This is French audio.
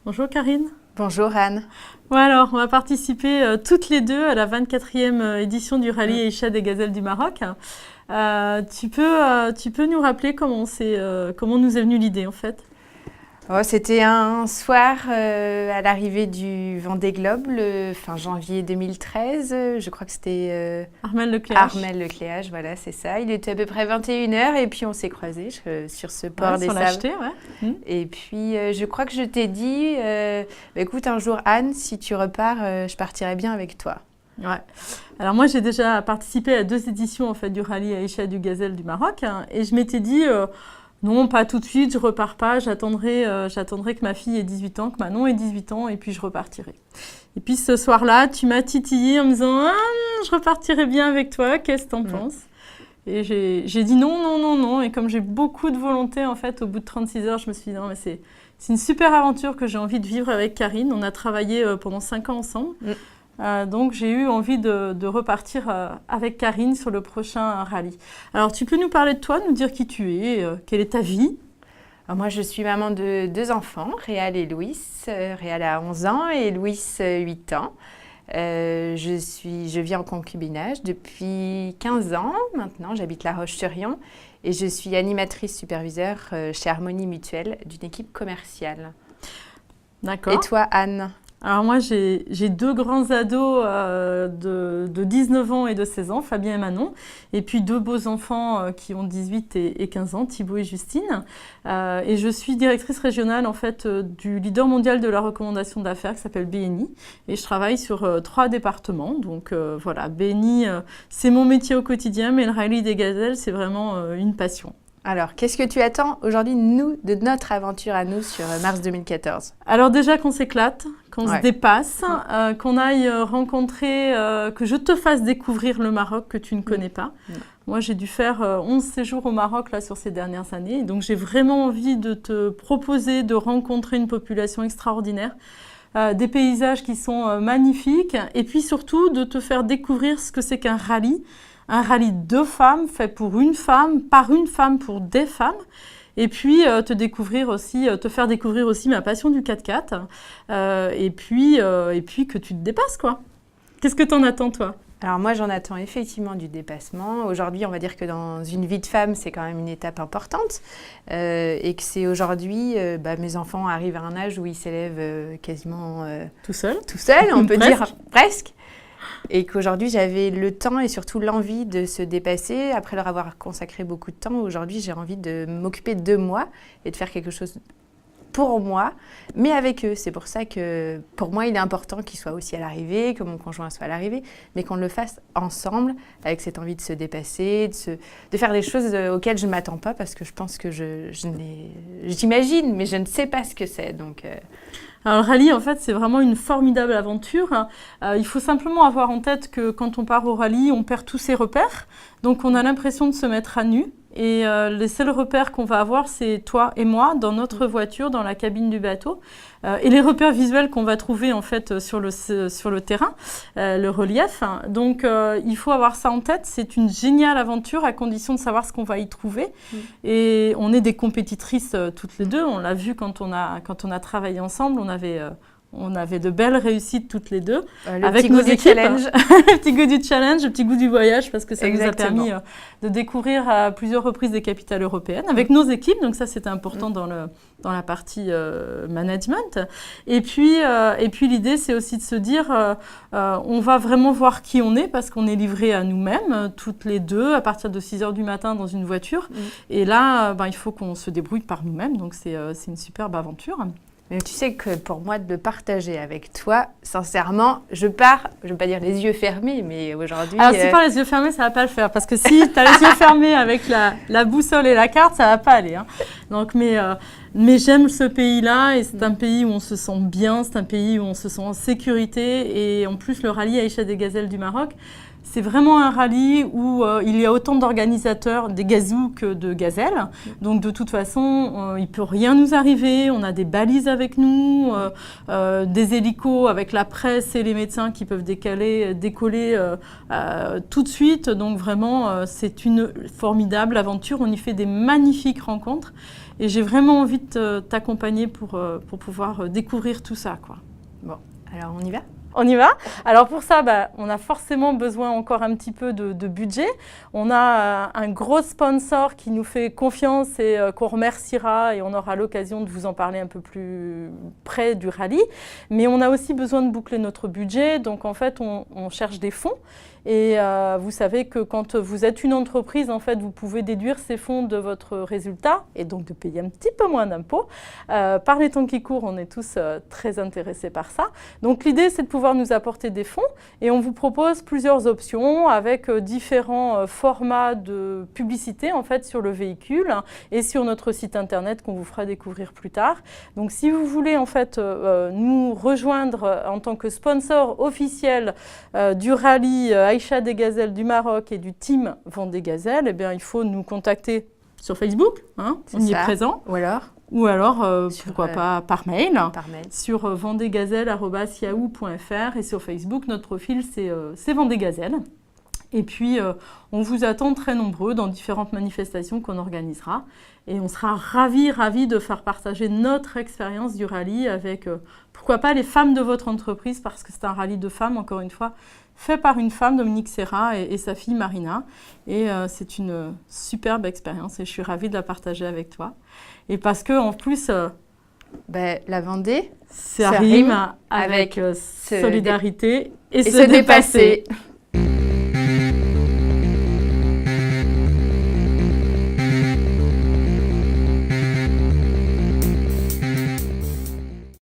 Bonjour Karine. Bonjour Anne. Ouais, alors, on va participer toutes les deux à la 24e édition du rallye Aïcha des Gazelles du Maroc. Tu peux nous rappeler comment nous est venue l'idée en fait? C'était un soir à l'arrivée du Vendée Globe, le fin janvier 2013. Je crois que c'était Armel Lecléache. Armel Lecléache, voilà, c'est ça. Il était à peu près 21h et puis on s'est croisés sur ce port des sur Sables. l'acheter, ouais. Et puis je crois que je t'ai dit, écoute, un jour Anne, si tu repars, je partirai bien avec toi. Ouais. Alors moi j'ai déjà participé à 2 éditions en fait du rallye Aïcha du Gazelle du Maroc et je m'étais dit non, pas tout de suite, je repars pas, j'attendrai que ma fille ait 18 ans, que Manon ait 18 ans et puis je repartirai. Et puis ce soir-là, tu m'as titillé en me disant je repartirai bien avec toi, qu'est-ce que t'en penses? Et j'ai dit non. Et comme j'ai beaucoup de volonté, en fait, au bout de 36 heures, je me suis dit non, mais c'est une super aventure que j'ai envie de vivre avec Karine. On a travaillé pendant 5 ans ensemble. Donc j'ai eu envie de repartir avec Karine sur le prochain rallye. Alors tu peux nous parler de toi, nous dire qui tu es, quelle est ta vie? Alors moi je suis maman de 2 enfants, Réal et Louis. Réal a 11 ans et Louis 8 ans. Je vis en concubinage depuis 15 ans maintenant, j'habite La Roche-sur-Yon et je suis animatrice superviseure chez Harmonie Mutuelle d'une équipe commerciale. D'accord. Et toi Anne? Alors moi, j'ai 2 grands ados de 19 ans et de 16 ans, Fabien et Manon, et puis 2 beaux enfants qui ont 18 et 15 ans, Thibaut et Justine. Et je suis directrice régionale en fait du leader mondial de la recommandation d'affaires qui s'appelle BNI. Et je travaille sur 3 départements. Donc voilà, BNI, c'est mon métier au quotidien, mais le rallye des gazelles, c'est vraiment une passion. Alors, qu'est-ce que tu attends aujourd'hui, nous, de notre aventure à nous sur mars 2014? Alors déjà qu'on s'éclate, qu'on se dépasse, Ouais. qu'on aille rencontrer, que je te fasse découvrir le Maroc que tu ne connais pas. Moi, j'ai dû faire 11 séjours au Maroc là, sur ces dernières années. Donc, j'ai vraiment envie de te proposer de rencontrer une population extraordinaire, des paysages qui sont magnifiques et puis surtout de te faire découvrir ce que c'est qu'un rallye. Un rallye de femmes fait pour une femme, par une femme, pour des femmes. Et puis te faire découvrir aussi ma passion du 4x4. Et puis que tu te dépasses, quoi. Qu'est-ce que t'en attends, toi? Alors moi, j'en attends effectivement du dépassement. Aujourd'hui, on va dire que dans une vie de femme, c'est quand même une étape importante. Et que c'est aujourd'hui, mes enfants arrivent à un âge où ils s'élèvent quasiment... Tout seul, on peut dire presque. Et qu'aujourd'hui, j'avais le temps et surtout l'envie de se dépasser. Après leur avoir consacré beaucoup de temps, aujourd'hui, j'ai envie de m'occuper de moi et de faire quelque chose pour moi, mais avec eux. C'est pour ça que, pour moi, il est important qu'ils soient aussi à l'arrivée, que mon conjoint soit à l'arrivée, mais qu'on le fasse ensemble, avec cette envie de se dépasser, de faire des choses auxquelles je ne m'attends pas, parce que je pense que j'imagine, mais je ne sais pas ce que c'est. Donc... Alors, le rallye, en fait, c'est vraiment une formidable aventure. Il faut simplement avoir en tête que quand on part au rallye, on perd tous ses repères. Donc, on a l'impression de se mettre à nu. Et les seuls repères qu'on va avoir, c'est toi et moi, dans notre voiture, dans la cabine du bateau. Et les repères visuels qu'on va trouver, en fait, sur le terrain, le relief. Donc, il faut avoir ça en tête. C'est une géniale aventure, à condition de savoir ce qu'on va y trouver. Et on est des compétitrices toutes les deux. On l'a vu quand on a travaillé ensemble. On avait de belles réussites toutes les deux. Avec nos équipes. Challenge. Le petit goût du challenge, le petit goût du voyage, parce que ça nous a permis de découvrir à plusieurs reprises des capitales européennes avec nos équipes. Donc ça, c'était important dans la partie management. Et puis l'idée, c'est aussi de se dire, on va vraiment voir qui on est, parce qu'on est livrés à nous-mêmes, toutes les deux, à partir de 6 heures du matin dans une voiture. Et là, il faut qu'on se débrouille par nous-mêmes. Donc c'est une superbe aventure. Mais tu sais que pour moi, de le partager avec toi, sincèrement, je pars, je ne veux pas dire les yeux fermés, mais aujourd'hui... Alors, si tu pars les yeux fermés, ça ne va pas le faire. Parce que si tu as les yeux fermés avec la boussole et la carte, ça ne va pas aller. Hein. Donc, mais j'aime ce pays-là et c'est un pays où on se sent bien, c'est un pays où on se sent en sécurité. Et en plus, le rallye Aïcha des Gazelles du Maroc, c'est vraiment un rallye où il y a autant d'organisateurs, des gazous que de gazelles. Donc de toute façon, il ne peut rien nous arriver. On a des balises avec nous, des hélicos avec la presse et les médecins qui peuvent décoller tout de suite. Donc vraiment, c'est une formidable aventure. On y fait des magnifiques rencontres. Et j'ai vraiment envie de t'accompagner pour pouvoir découvrir tout ça, quoi. Bon, alors on y va ? On y va. Alors pour ça, on a forcément besoin encore un petit peu de budget. On a un gros sponsor qui nous fait confiance et qu'on remerciera et on aura l'occasion de vous en parler un peu plus près du rallye. Mais on a aussi besoin de boucler notre budget. Donc en fait, on cherche des fonds. Et vous savez que quand vous êtes une entreprise, en fait, vous pouvez déduire ces fonds de votre résultat et donc de payer un petit peu moins d'impôts. Par les temps qui courent, on est tous très intéressés par ça. Donc l'idée, c'est de pouvoir nous apporter des fonds et on vous propose plusieurs options avec différents formats de publicité en fait sur le véhicule et sur notre site internet qu'on vous fera découvrir plus tard. Donc si vous voulez en fait nous rejoindre en tant que sponsor officiel du rallye Aïcha des Gazelles du Maroc et du team Vendée Gazelle, eh bien, il faut nous contacter sur Facebook, hein, on y est présent. Ou alors, pourquoi pas par mail, sur vendégazelle@yahoo.fr et sur Facebook, notre profil c'est Vendée Gazelle. Et puis, on vous attend très nombreux dans différentes manifestations qu'on organisera. Et on sera ravis de faire partager notre expérience du rallye avec, pourquoi pas, les femmes de votre entreprise, parce que c'est un rallye de femmes, encore une fois, fait par une femme, Dominique Serra, et sa fille Marina. Et c'est une superbe expérience et je suis ravie de la partager avec toi. Et parce qu'en plus, la Vendée, ça rime avec solidarité et se dépasser.